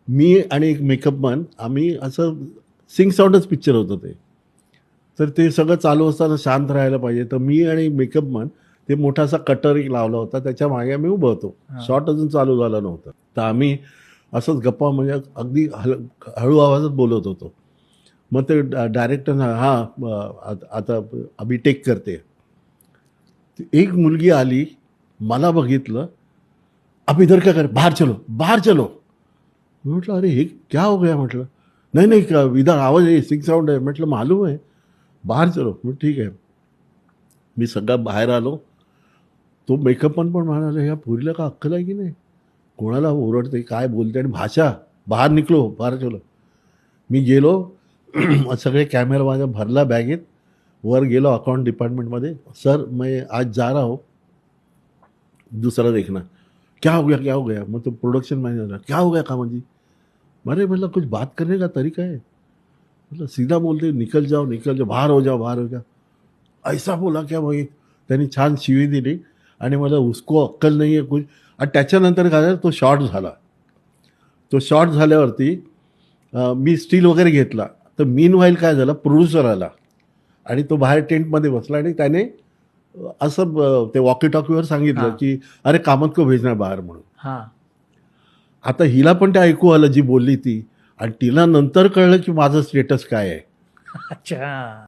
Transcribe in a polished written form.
मी आणि एक मेकअपमॅन आम्ही असं सिंग साऊंडच पिक्चर होतं ते. तर ते सगळं चालू असताना शांत राहायला पाहिजे. तर मी आणि मेकअपमॅन ते मोठासा कटर एक लावला होता. त्याच्या मागे आम्ही उभं होतो. हां. शॉट अजून चालू झाला नव्हता. तर आम्ही असंच गप्पा म्हणजे अगदी हळू आवाजात बोलत होतो. मग ते डायरेक्टर हां, आता अभी टेक करते. एक मुलगी आली, मला बघितलं, "अब इधर क्या कर? बाहर चलो, बाहर चलो." मी म्हटलं, "अरे हे क्या हो गया?" म्हटलं. "नहीं, नहीं, इधर आवाज आहे, सिंग साउंड आहे." म्हटलं, "मालूम है, बाहर चलो." म्हटलं, "ठीक आहे." मी सगळा बाहेर आलो. तो मेकअपमन पण म्हणाला, "ह्या पोरीला का अक्कल आहे की नाही? कोणाला ओरडते, काय बोलते आणि भाषा, बाहेर निघलो, बाहेर चलो." मी गेलो. सगळे कॅमेरा माझ्या भरला बॅगेत. वर गेलो अकाउंट डिपार्टमेंटमध्ये. "सर, मैं आज जा रहा हूँ, दूसरा देखना." "क्या हो गया, क्या हो गया?" मग तो प्रोडक्शन मॅनेजर, "क्या हो गया कामाजी?" अरे मतलब कुछ बात करने का तरीका है. मतलब सीधा बोलते, निकल जाओ, बाहर हो जाओ, बाहर हो जाओ. ऐसा बोला क्या भाई. त्यांनी छान शिवी दिली आणि मला उसको अक्कल नाही आहे कुछ. आणि त्याच्यानंतर काय झालं, तो शॉर्ट झाला. तो शॉर्ट झाल्यावरती मी स्टील वगैरे घेतला. तर मीन व्हाईल काय झालं, प्रोड्युसर आला आणि तो बाहेर टेंटमध्ये बसला आणि त्याने असं ते वॉकी टॉकीवर सांगितलं हां. की अरे कामत को भेजना बाहेर म्हणून. हां. आता हिला पण ते ऐकू आलं जी बोलली ती आणि तिला नंतर कळलं की माझं स्टेटस काय आहे. अच्छा.